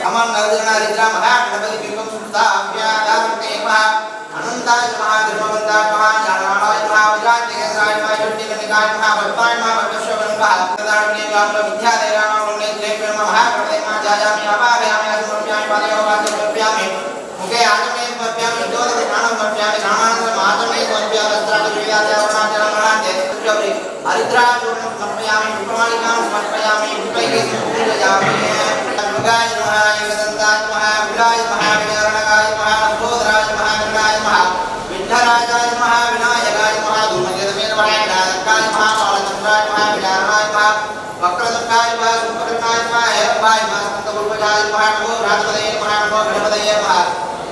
अमन नवजना रिद्रा महा गणपति बिंबम सुता अभ्यादारते महा अनंताय महा धर्मवंताय महा ज्ञानाय महा विराजतेन्द्राय महा युक्तिनिकाय महा भक्ताय महा भक्तश्रवण महा तदारण्य व्याम विद्यादेवानां वन्देभ्यो महा गणपते महा जायामि अवाहयामि समर्पयामि पादयोः समर्पयामि मुखे आचमने समर्पयामि दोदते प्राणं समर्पयामि प्राणानंदम् आचमने समर्पयामि अस्त्रादि विद्यादेवानां चरणं हरिद्राचूर्णं समर्पयामि विप्रमाणिकां समर्पयामि विपैः पूजयामि गाय नमः योगदन्ताय नमः विलाय नमः विजरणगाय नमः लंबोदराय नमः गणाय नमः विठ्ठलाय नमः विनायकाय नमः धूमकेतवे नमः विनायकाय नमः बालचन्द्राय नमः विचारणाय नमः वक्रतुण्डाय नमः सुभद्राय नमः हेरम्बाय नमः स्कन्दपूर्वजाय नमः नमो राजपदये नमः नमो गणपतये नमः नमः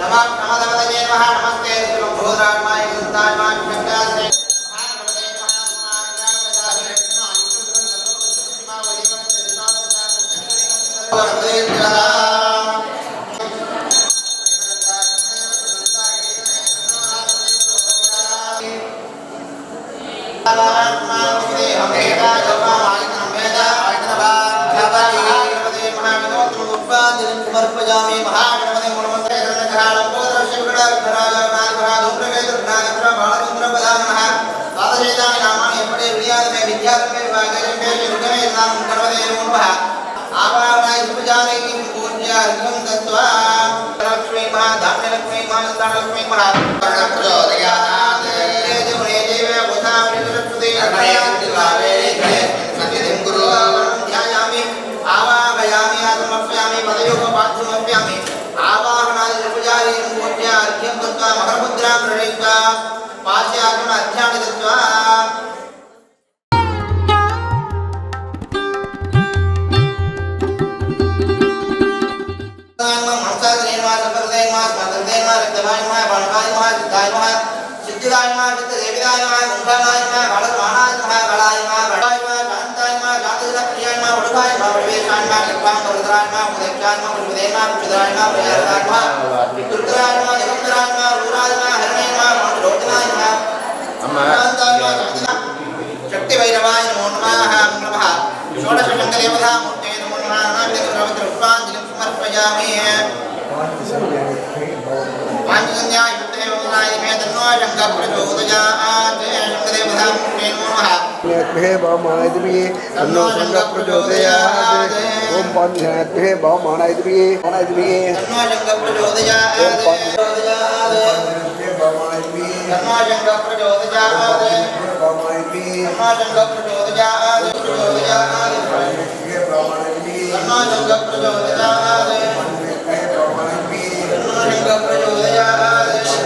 प्रमदपदये नमः नमस्ते लंबोदराय नमः योगदन्ताय नमः विठ्ठलाय शक्ति भैरवाय नमो नमः षोडश देवता मूर्ते नमो नमः समर्पयामि पांचजन्याय युक्तदेवताय मे तन्नो शंकर प्रचोदयात् शंकरदेवता मूर्ते नमो नमः भवमानयद्भिः तन्नो शंकर प्रचोदयात् ओम पांचजन्याय भवमानयद्भिः तन्नो शंकर प्रचोदयात् तन्नो शंकर प्रचोदयात्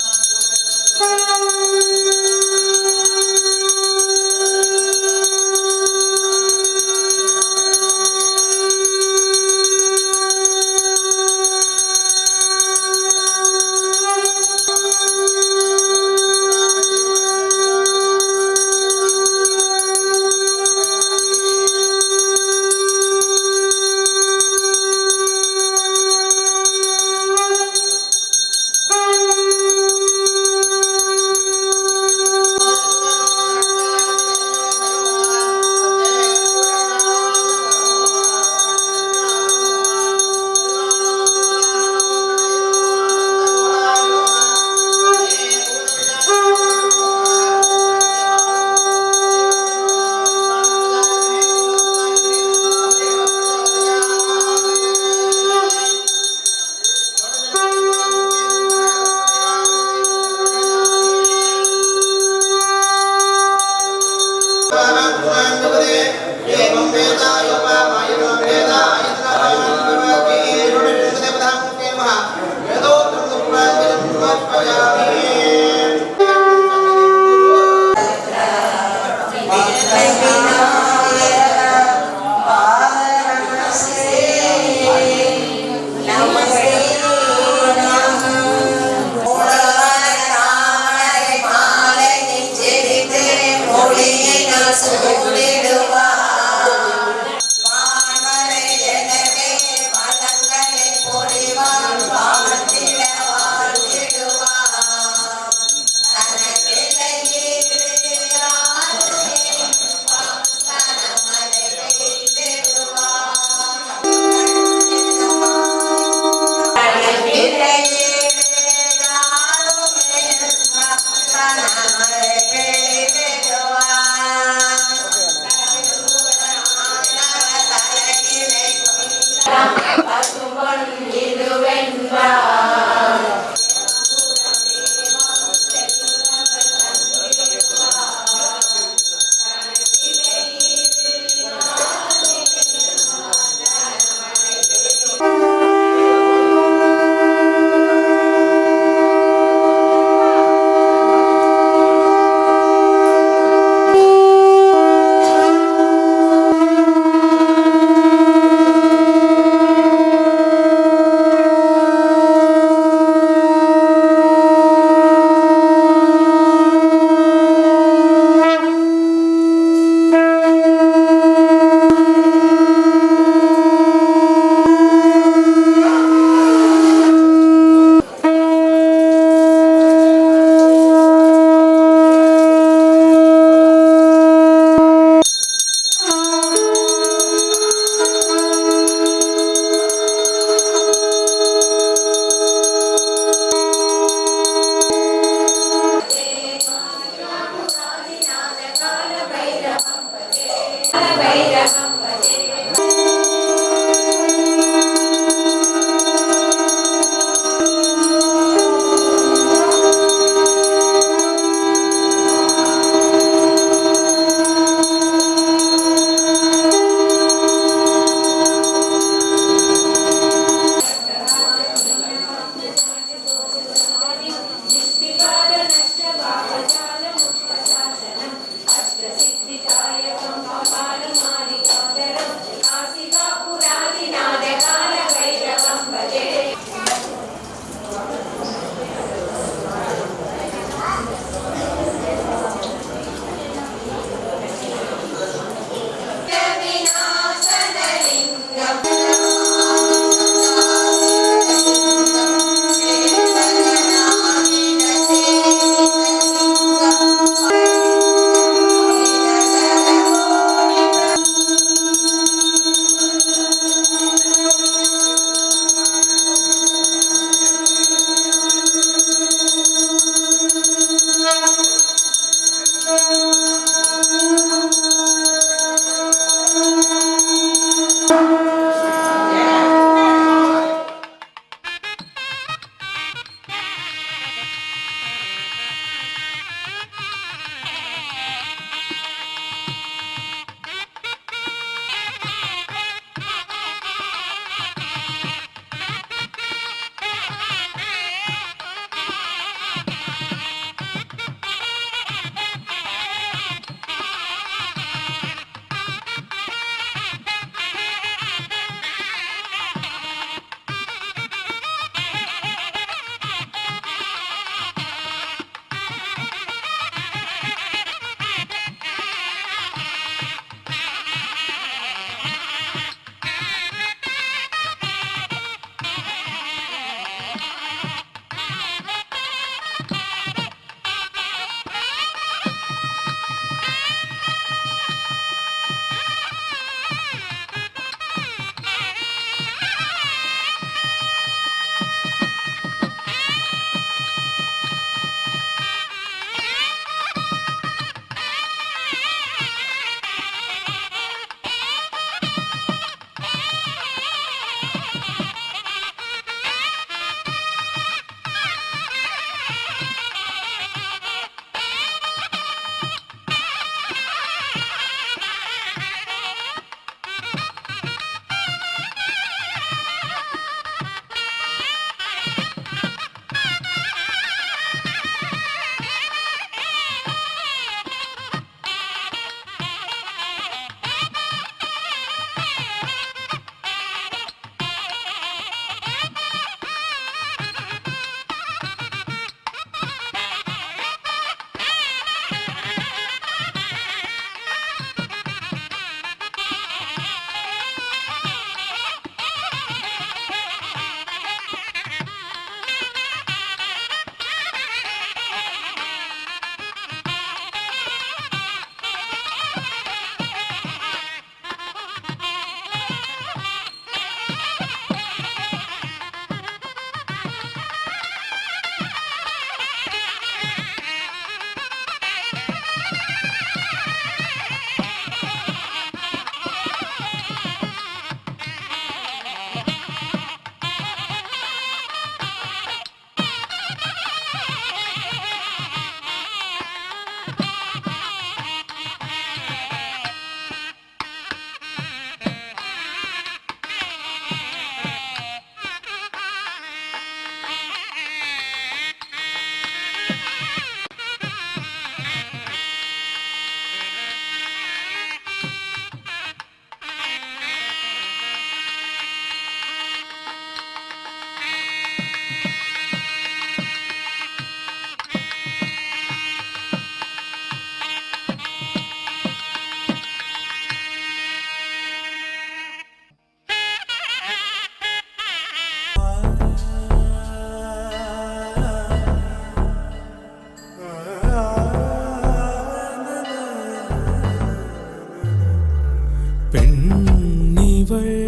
பெண்ணிவள்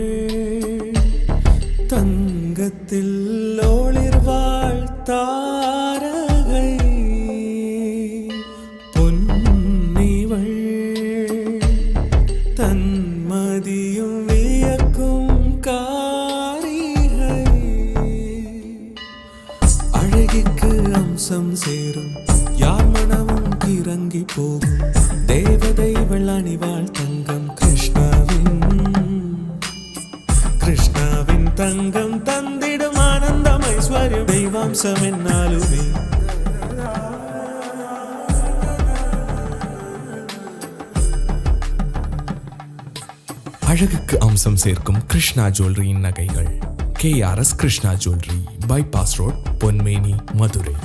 தங்கத்தில் ஒளிர்வாள் தாரகை பொன்னிவள் தன்மதியும் வியக்கும் காரிகை அழகிற்கு அம்சம் சேரும் யார் மனமும் கிறங்கி போகும் தேவதை வெள்ளணிவாள் தங்கம் கிருஷ்ணாவின் தங்கம் தந்திடும் ஆனந்தம் ஐஸ்வர்யம் தெய்வாம்சம் என்னாலுமே அழகுக்கு அம்சம் சேர்க்கும் கிருஷ்ணா ஜுவல்லரியின் நகைகள் KRS Krishna jewellery, bypass road, Ponmeni, Madurai.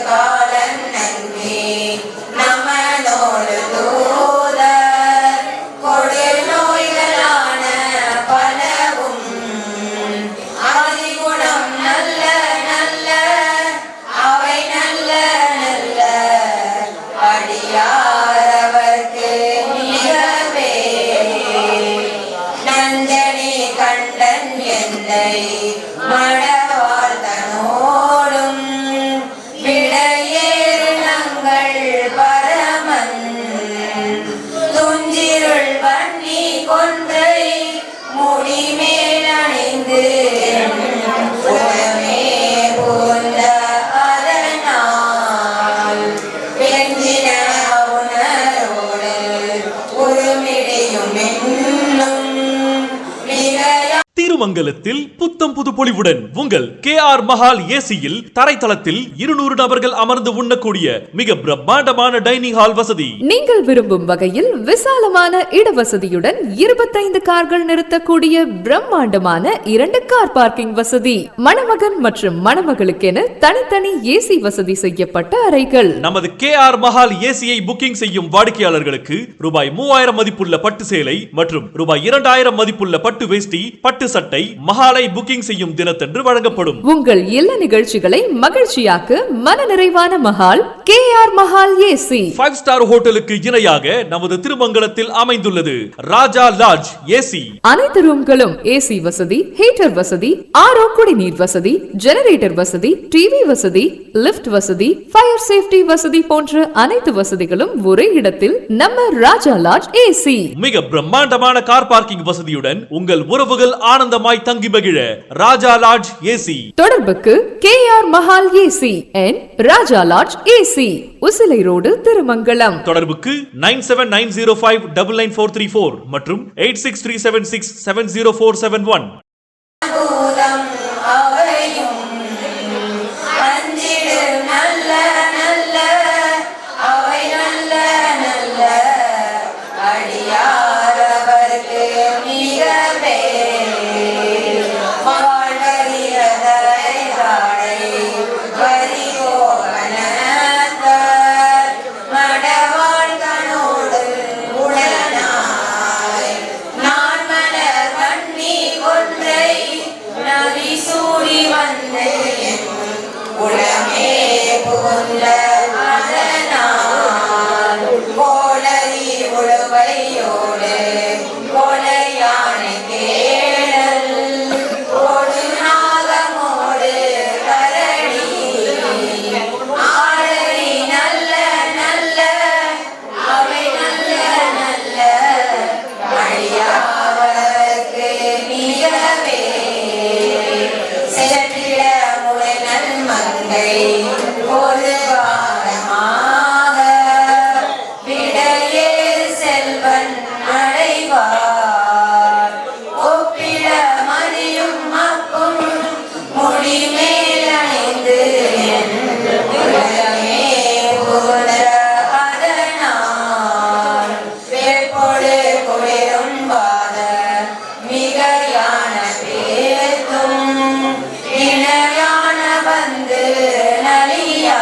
கால திருமங்கலத்தில் புத்தம் புது பொலிவுடன் உங்கள் KR மஹால் ஏசியில் தரைத்தளத்தில் 200 நபர்கள் அமர்ந்து உண்ணக்கூடிய மிக பிரம்மாண்டமான டைனிங் ஹால் வசதி. நீங்கள் விரும்பும் வகையில் விசாலமான இடவசதியுடன் 25 கார்கள் நிறுத்தக்கூடிய பிரம்மாண்டமான 2 கார் பார்க்கிங் வசதி. மணமகன் மற்றும் மணமகளுக்கென தனித்தனி ஏசி வசதி செய்யப்பட்ட அறைகள். நமது KR மஹால் ஏசியை புக்கிங் செய்யும் வாடிக்கையாளர்களுக்கு ரூபாய் 3000 மதிப்புள்ள பட்டு சேலை மற்றும் ரூபாய் 2000 மதிப்புள்ள பட்டு வேஷ்டி பட்டு சட்டை மஹாலை புக்கிங் செய்யும் தினத்தன்று வழங்கப்படும். உங்கள் இல்ல நிகழ்ச்சிகளை மகிழ்ச்சியாக்க மனநிறைவான Mahal KR Mahal AC. 5 star ஹோட்டலுக்கு இணையாக நமது திருமங்கலத்தில் அமைந்துள்ளது ராஜா லாட்ஜ் ஏசி. அனைத்து ரூம்களும் ஏசி வசதி, ஹீட்டர் வசதி, RO குடிநீர் வசதி, ஜெனரேட்டர் வசதி, டிவி வசதி, லிஃப்ட் வசதி, ஃபயர் சேஃப்டி வசதி போன்ற அனைத்து வசதிகளும் ஒரே இடத்தில் நம்ம ராஜா லாட்ஜ் ஏசி. மிக பிரம்மாண்டமான கார் பார்க்கிங் வசதியுடன் உங்கள் உறவுகள் ஆனந்தமாய் தங்கி மகிழ ராஜா லாட்ஜ் ஏசி. தொடர்புக்கு KR Mahal AC and Raja lodge AC, Usilai road, Thirumangalam. தொடர்புக்கு 9790599434 மற்றும் 8637670471. நலியா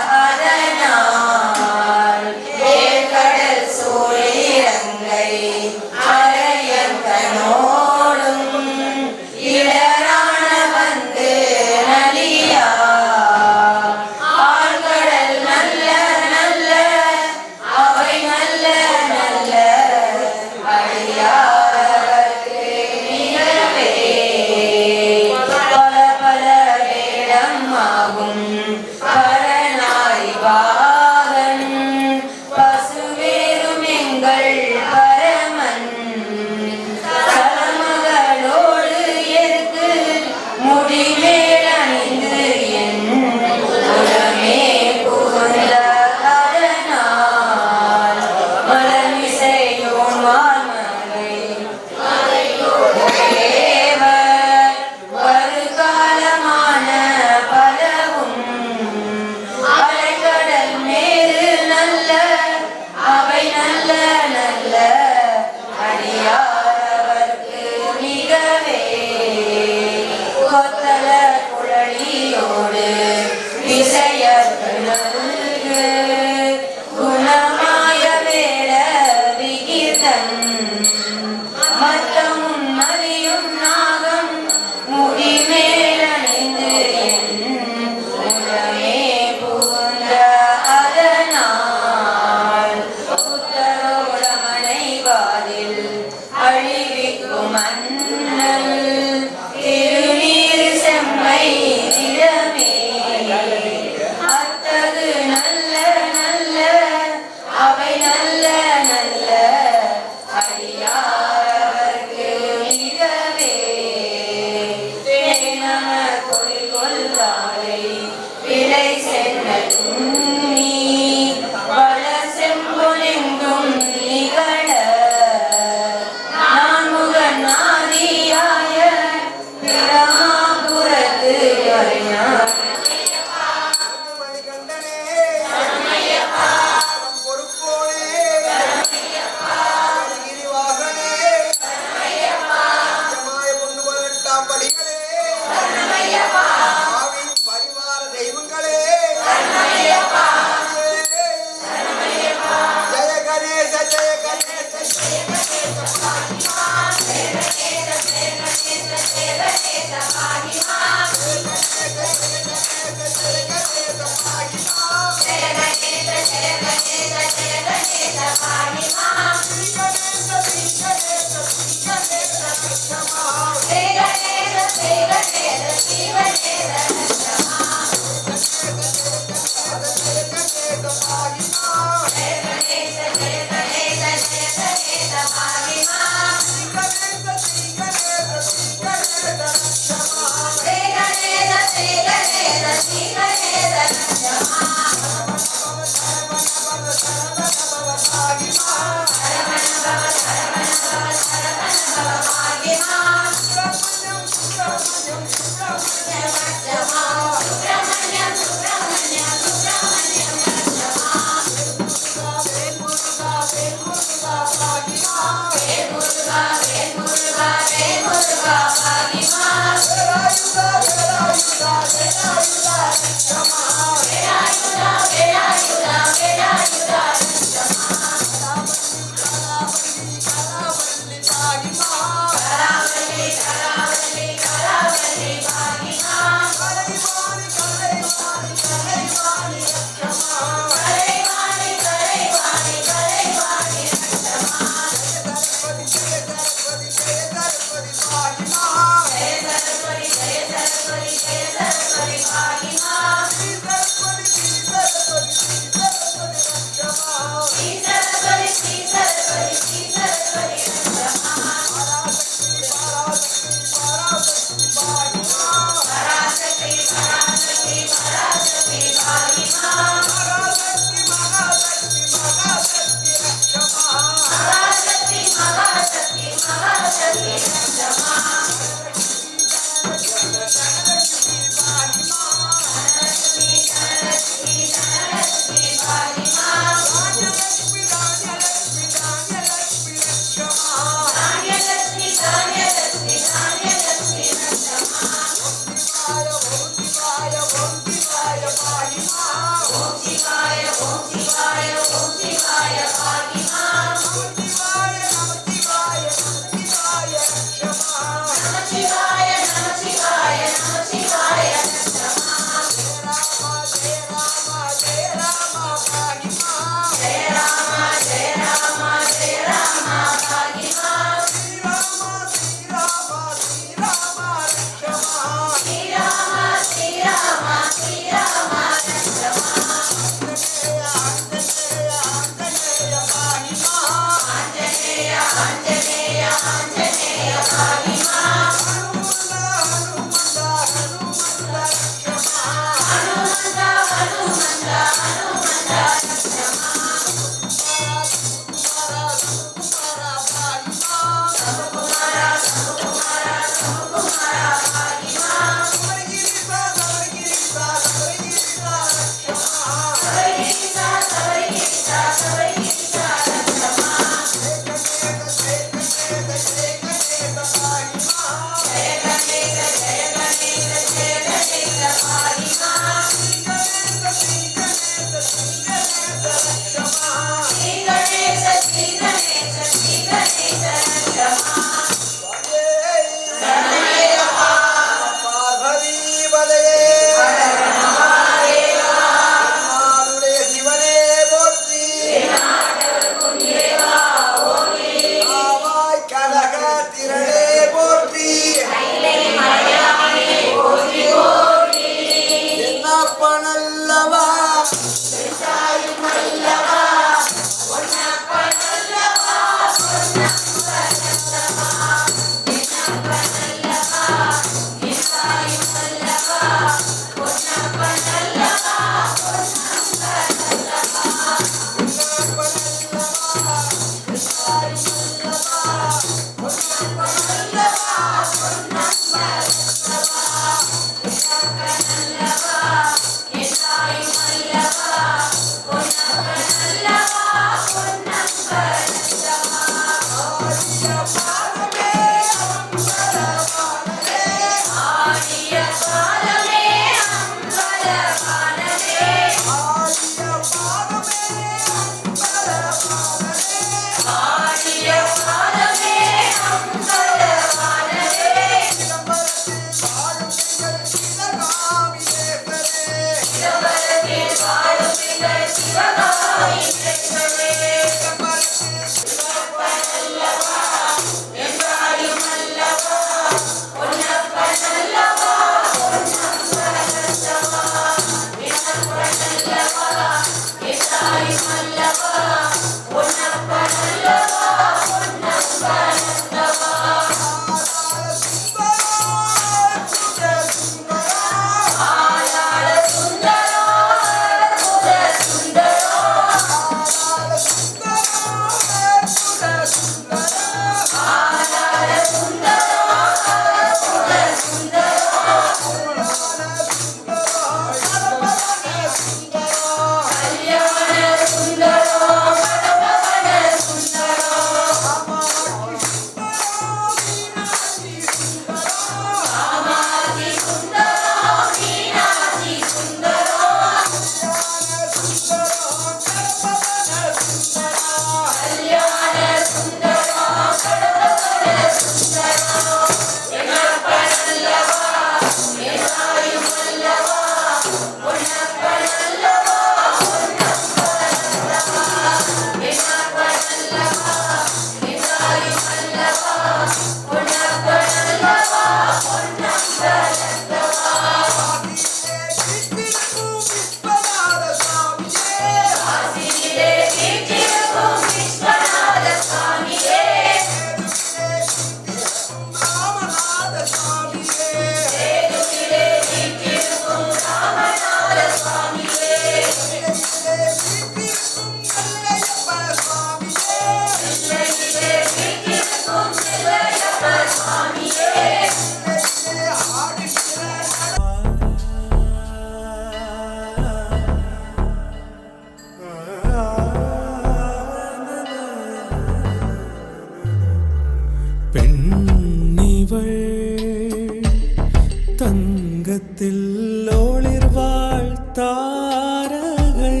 உள்ளத்தில் ஒளிர்வாள் தாரகை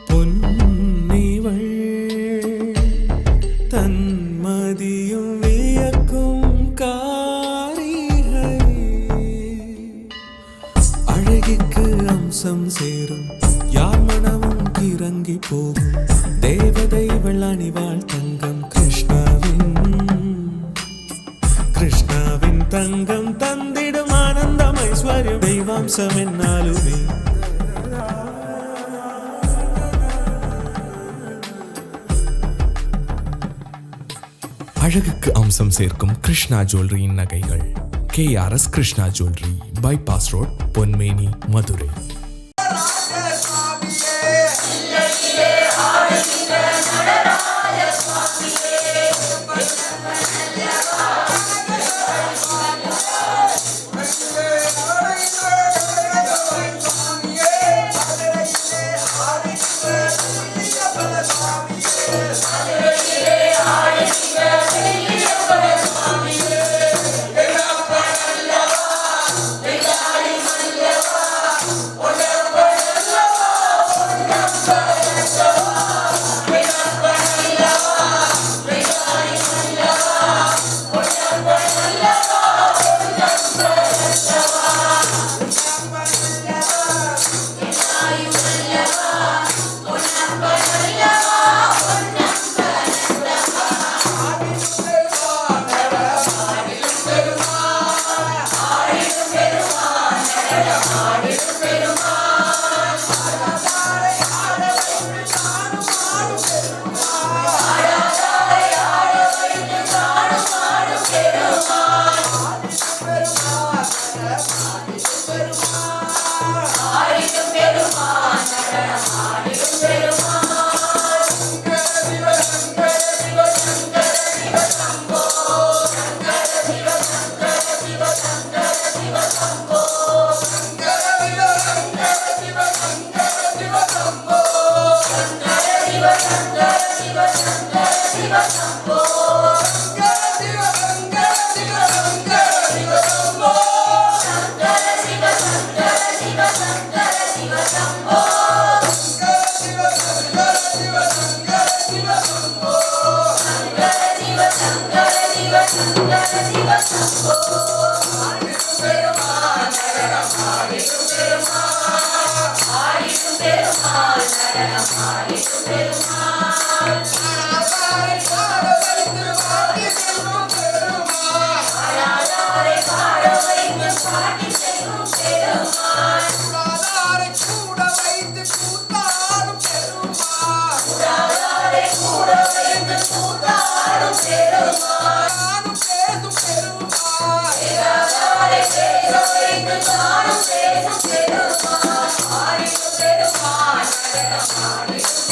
பொன்னிவள் தன்மதியும் வியக்கும் காரிகை அழகிற்கு அம்சம் சேரும் யார் மனமும் கிறங்கி போகும் தேவதை வெள்ளாணிவாள் தங்கம் கிருஷ்ணாவின் தங்கம் தந்திடும் ஆனந்தம் ஐஸ்வர்யம் தெய்வாம்சம் என்னாலுமே அழகுக்கு அம்சம் சேர்க்கும் கிருஷ்ணா ஜுவல்லரியின் நகைகள் KRS Krishna jewellery, bypass road, Ponmeni, Madurai.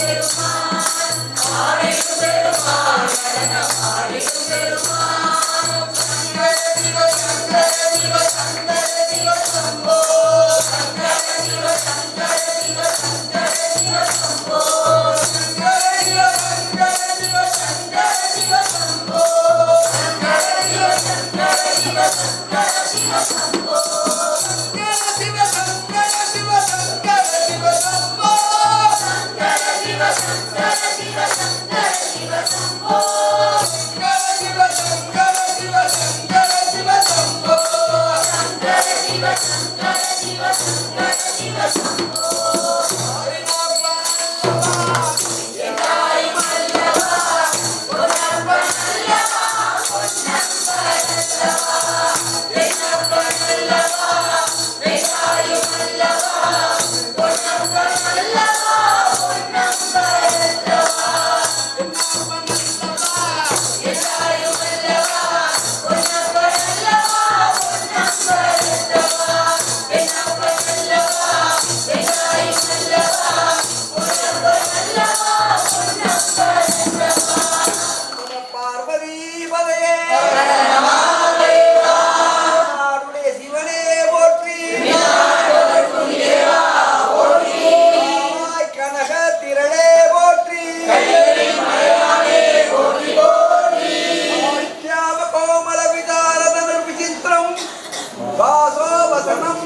Perumal.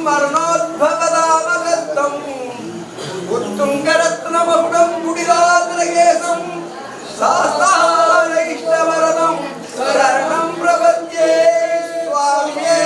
वर्णोद्भवदामगतम् उत्तुङ्गरत्नमकुटं कुटिलाग्रगेशं शास्तानैष्टवरदं शरणं प्रपद्ये स्वामिये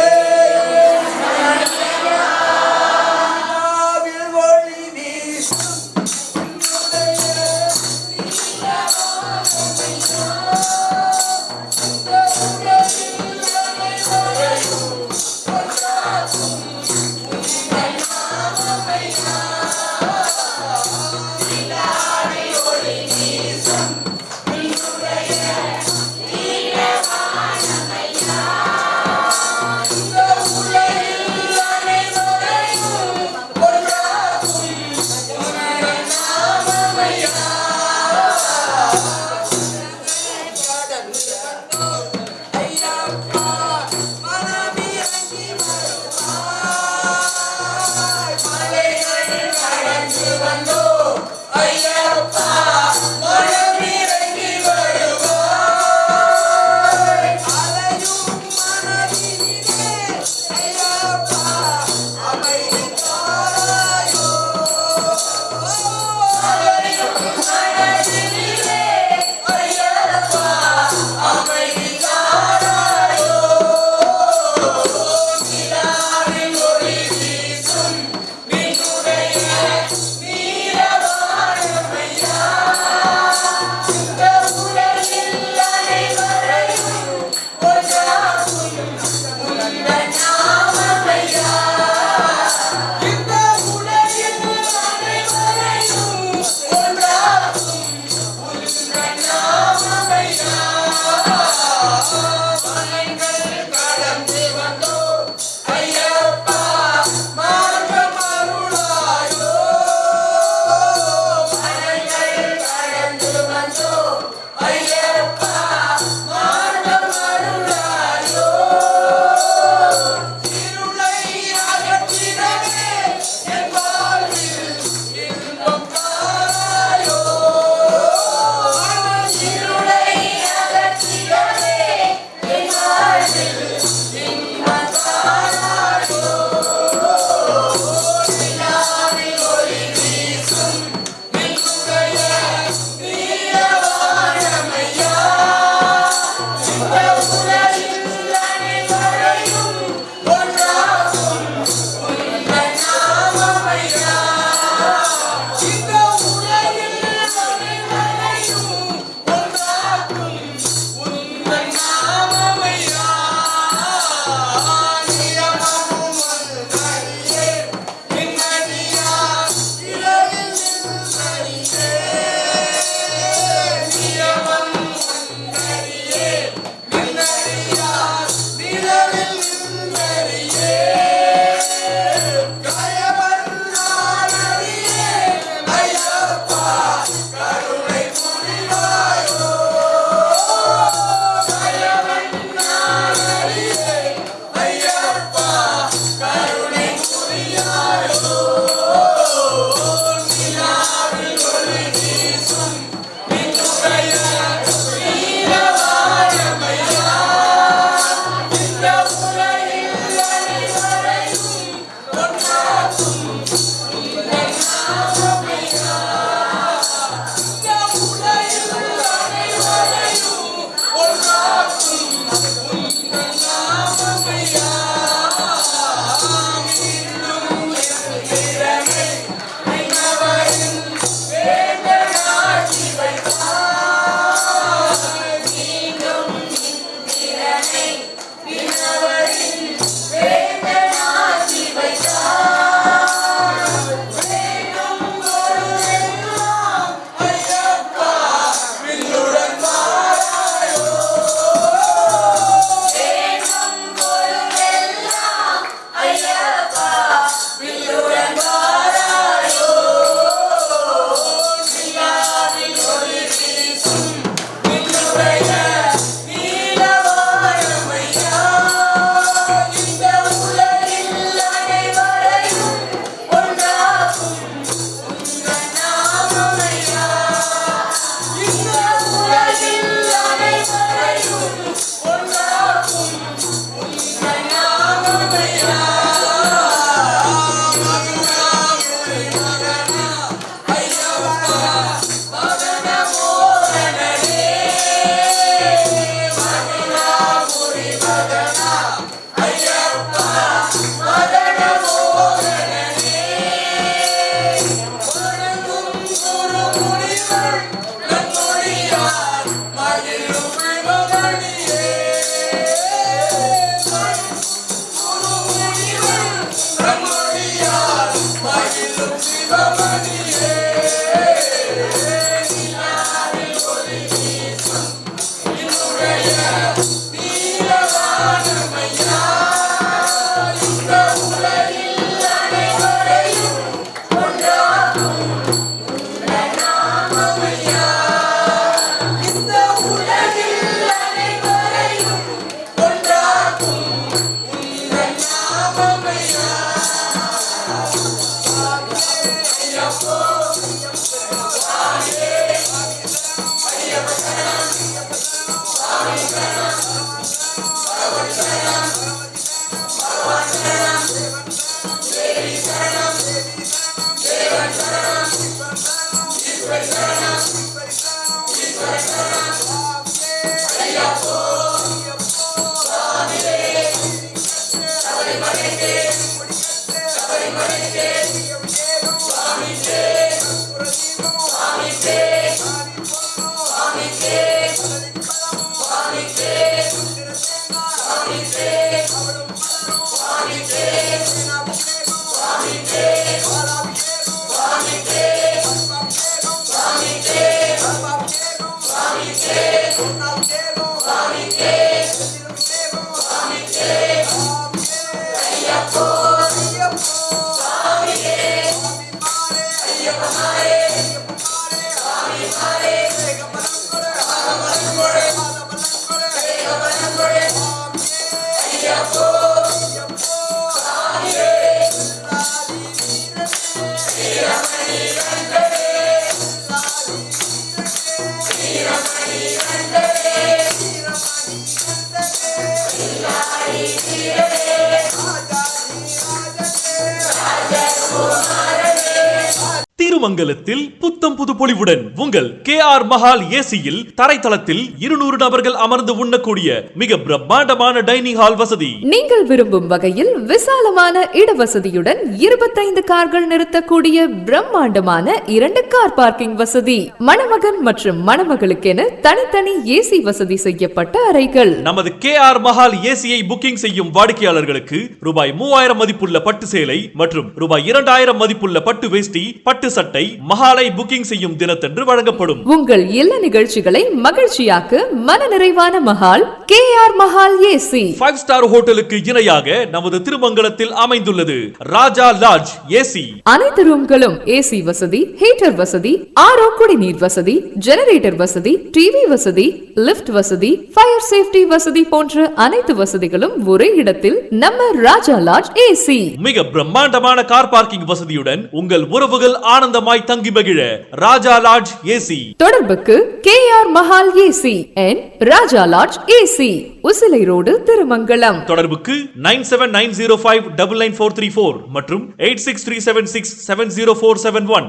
திருமங்கலத்தில் புத்தம் புது பொலிவுடன் உங்கள் KR மஹால் ஏசியில் தரைத்தளத்தில் 200 நபர்கள் அமர்ந்து உண்ணக்கூடிய மிக பிரம்மாண்டமான டைனிங் ஹால் வசதி. நீங்கள் விரும்பும் வகையில் விசாலமான இடவசதியுடன் 25 கார்கள் நிறுத்தக்கூடிய பிரம்மாண்டமான 2 கார் பார்க்கிங் வசதி. மணமகன் மற்றும் மணமகளுக்கென தனித்தனி ஏசி வசதி செய்யப்பட்ட அறைகள். நமது KR மஹால் ஏசியை புக்கிங் செய்யும் வாடிக்கையாளர்களுக்கு ரூபாய் 3000 மதிப்புள்ள பட்டு சேலை மற்றும் ரூபாய் 2000 மதிப்புள்ள பட்டு வேஷ்டி, பட்டு சட்டை மஹாலை புக்கிங் செய்யும் தினத்தன்று வழங்கப்படும். உங்கள் இல்ல நிகழ்ச்சிகளை மகிழ்ச்சியாக்க மனநிறைவான Mahal KR Mahal AC. 5 star ஹோட்டலுக்கு இணையாக நமது திருமங்கலத்தில் அமைந்துள்ளது ராஜா லாட்ஜ் ஏசி. அனைத்து ரூம்களும் ஏசி வசதி, ஹீட்டர் வசதி, RO குடிநீர் வசதி, ஜெனரேட்டர் வசதி, டிவி வசதி, லிஃப்ட் வசதி, ஃபயர் சேஃப்டி வசதி போன்ற அனைத்து வசதிகளும் ஒரே இடத்தில் நம்ம ராஜா லாட்ஜ் ஏசி. மிக பிரம்மாண்டமான கார் பார்க்கிங் வசதியுடன் உங்கள் உறவுகள் ஆனந்தமாய் தங்கி மகிழ ராஜா லாட்ஜ் ஏசி. தொடர்புக்கு KR Mahal AC and Raja lodge AC, Usilai road, Thirumangalam. தொடர்புக்கு 9790599434 மற்றும் 8637670471.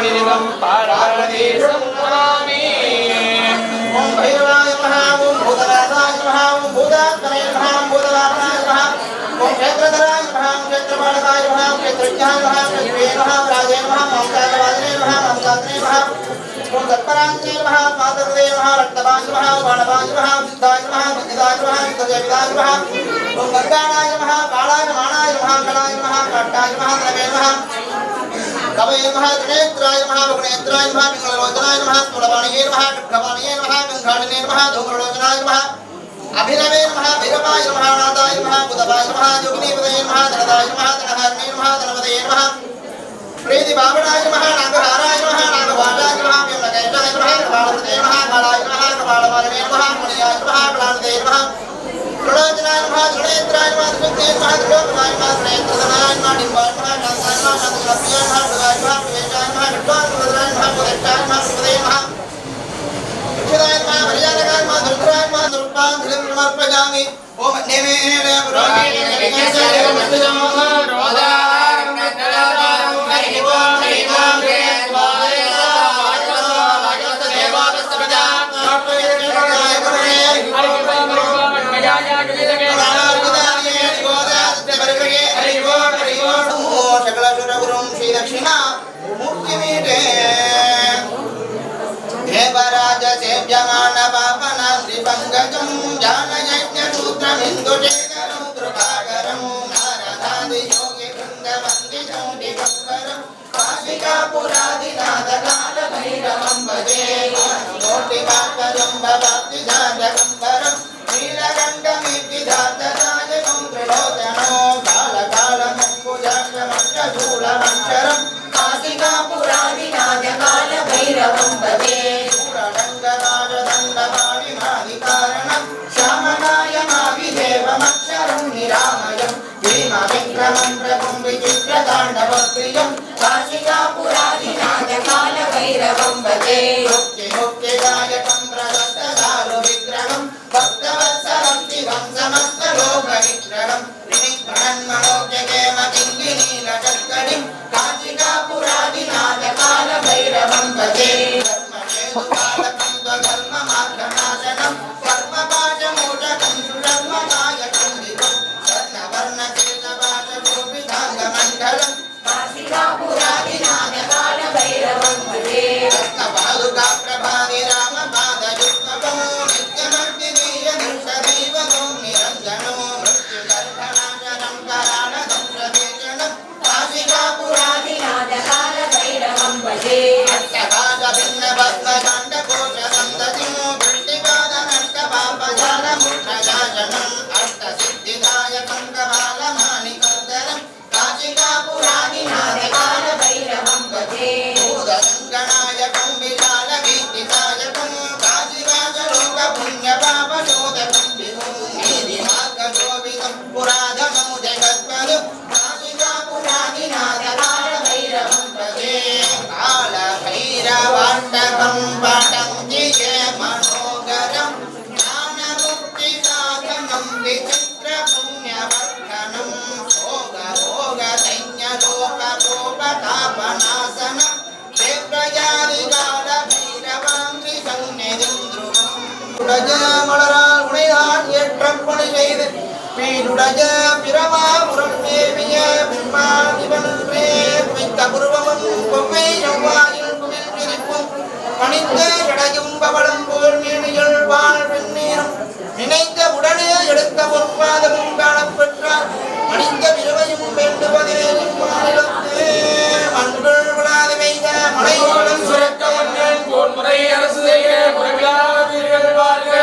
परिणितं पार्वतीशं नमामि ओम भैरवाय नमः ओम भूतनाथाय नमः ओम भूतात्मने नमः ओम भूतवाहनाय नमः ओम क्षेत्रधराय नमः ओम क्षेत्रपालकाय नमः ओम क्षेत्रज्ञाय नमः ओम क्षेत्रे नमः राजे नमः ओम कालवाजने नमः ओम कात्रे नमः ओम तत्परांते नमः मातृदे नमः रक्तवाय नमः बाणवाय नमः सिद्धाय नमः सिद्धाय नमः सिद्धदेवताय नमः ओम गंगानाय नमः कालाय मानाय नमः कलाय नमः काट्टाय नमः द्रवे नमः कवये नमः त्रिनेत्राय नमः वग्नेत्राय नमः पिंगललोचनाय नमः स्थूलवाणये नमः खड्गवाणये नमः गंगाणने नमः धूम्रलोचनाय नमः अभिनवे नमः भैरवाय नमः नादाय नमः बुधवाय नमः योगिनीपदये नमः धनदाय नमः धनहरणे नमः धनपदये नमः प्रीति बावणाय नमः नागहाराय नमः नागवाजाय नमः व्योमकेशाय नमः कपालपतये नमः कालाय नमः कपालमालवे नमः मुनियाय नमः कलानिधये नमः त्रिलोचनाय नमः त्रिनेत्राय नमः त्रिशक्तिये नमः त्रिलोकनाय नमः त्रिनेत्रधनाय नमः डिम्बाय नमः शान्ताय नमः शान्तिलक्ष्म्याय नमः भृगाय नमः प्रवेशाय नमः खड्गाय नमः पुरक्षाय नमः सुपदये नमः शिवाय नमः वरजानकाय नमः दुर्गाय नमः दुर्गांधिं समर्पयामि ओम नेमेन दक्षिणा मुक्तिमीटे देवराज सेव्यमान पावन श्रीपङ्कजं जानयज्ञसूत्रमिन्दुशेखरं कृपाकरं नारदादि योगी वृन्दवन्दितं दिगम्बरं काशिकापुरादिनाथकालभैरवं भजे कोटिकाकरं भवाब्धिजातकम्बरं नीलकण्ठमीर्तिदातराजकं त्रिलोचनो कालकालमङ्कुजाक्षमक्षशूलमक्षरं काशिकापुरादिनाथकालभैरवं भजे पूरणङ्गराजदण्डपाणिमादिकारणं श्यामनायमाभिदेवमक्षरं निरामयं भीमविक्रमं प्रभुं विचित्रताण्डवप्रियं काशिकापुरादिनाथकालभैरवं भजे मुक्तिमुक्तिदायकं प्रदत्तदारुविग्रहं भक्तवत्सलं शिवं समस्तलोकविग्रहं त्रिनिग्रहन्मनोज्ञकेमकिङ्गिनीलचक्कडिं काशिकापुरादिनाथकालभैरवं भजे धर्महेतुपालकं स्वधर्ममार्गनाशनं कर्मपाशमोचकं सुधर्मनायकं विभुं स्वर्णवर्णकेशवासगोपिताङ्गमण्डलं काशिकापुरादिनाथकालभैरवं भजे रत्नपादुकाप्रभानि रामपादयुग्मकं नित्यमग्निवीर्यदृष्टदैवतं निरञ्जनो मृत्युगर्भनाशनं कराणदं प्रवेशनं काशिकापुरादिनाथकालभैरवं भजे अष्टभागभिन्नपद्मकाण्डकोशसन्दतिं वृष्टिपादनष्टपापजालमुद्रजाजनम् अष्टसिद्धिदायकं कपालमाणिकर्धरं काशिकापुरादिनाथकालभैरवं भजे भूतसङ्गनायकं विशालकीर्तिदायकं काशिवासलोकपुण्यपापशोधकं विभुं नीतिमार्गशोभितं पुरातनं जगत्पदं काशिकापुरादिनाथकालभैरवं भजे कालभैरवाष्टकं पठन्ति ये मनोगरं ज्ञानमुक्तिसाधनं विचित्रपुण्यवर्धनं भोगभोगदैन्यलोककोपतापनाशनं देव्रजादिकालभैरवाङ्घ्रिसंनिधिं ध्रुवम् உடஜமலரால் உடையான் ஏற்றப்பணி செய்து வீடுடைய பிரமாபுரம் மேவிய பிரம்மாதிபன்றே வைத்த புருவமும் பொம்மை செவ்வாயில் குமிழ் பிரிப்பும் பணிந்த இடையும் பவளம் போல் மீனிகள் வாழ் வெண்ணீரும் நினைத்த உடனே எடுத்த பொற்பாதமும் காணப்பெற்றார் அணிந்த விருவையும் வேண்டுவதே மாநிலத்தே மண்கள் விடாது பெய்த மழையோடும் சுரக்க மன்னன் போன்முறை அரசு செய்ய புறவிழாவீர்கள் வாழ்க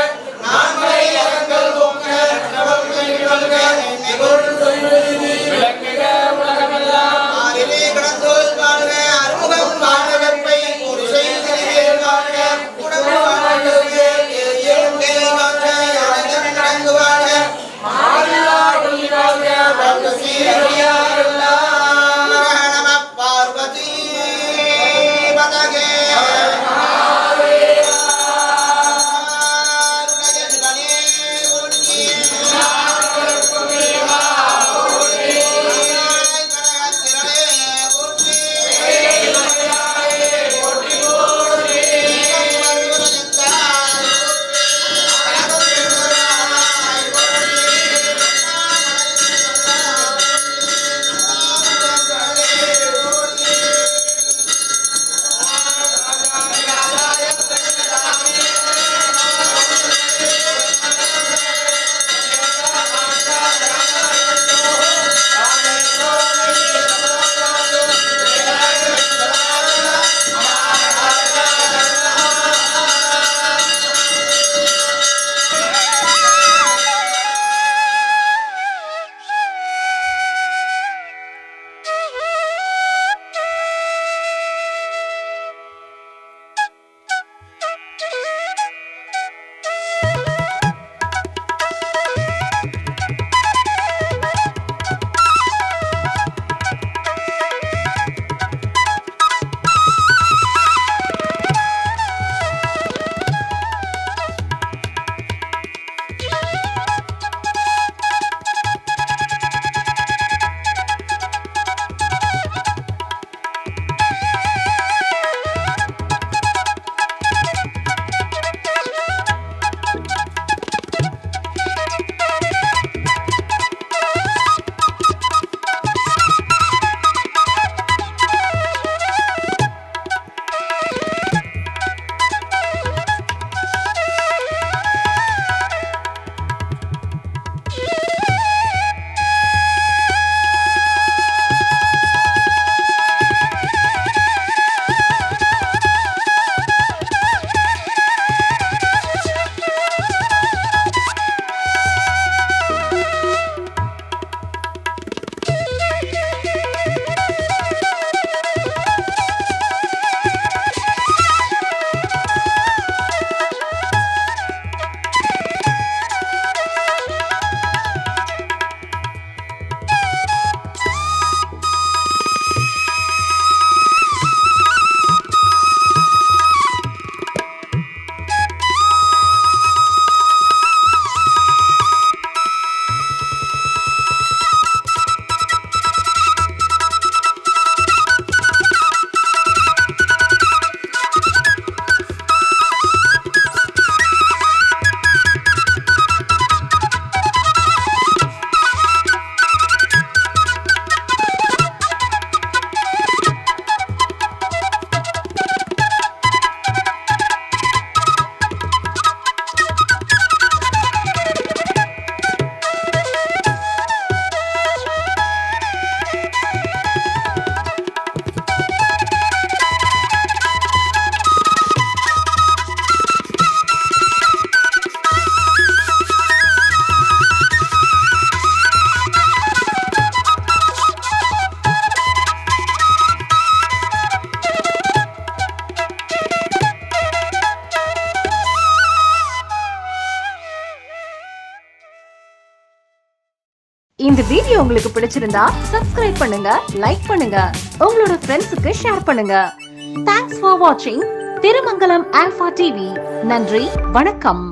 நான்மறை அரங்கள் ஓங்க நவம் வெல்க நிகழ்வு சொல்வெளிதி விளங்குக உலகமெல்லாம் ஆரிலே கடந்தோல் வாழ்க அறுமுகம் வாழ்க வெப்பை ஒரு செய்தில் வாழ்க உடம்பு வாழ்க ஏழும் வாழ்க யாரும் நடந்து வாழ்க மாறிலா கொல்லி வாழ்க இந்த வீடியோ உங்களுக்கு பிடிச்சிருந்தா சப்ஸ்கிரைப் பண்ணுங்க, லைக் பண்ணுங்க, உங்களோட ஃப்ரெண்ட்ஸுக்கு ஷேர் பண்ணுங்க. தேங்க்ஸ் ஃபார் வாட்சிங் திருமங்கலம் ஆல்பா டிவி. நன்றி, வணக்கம்.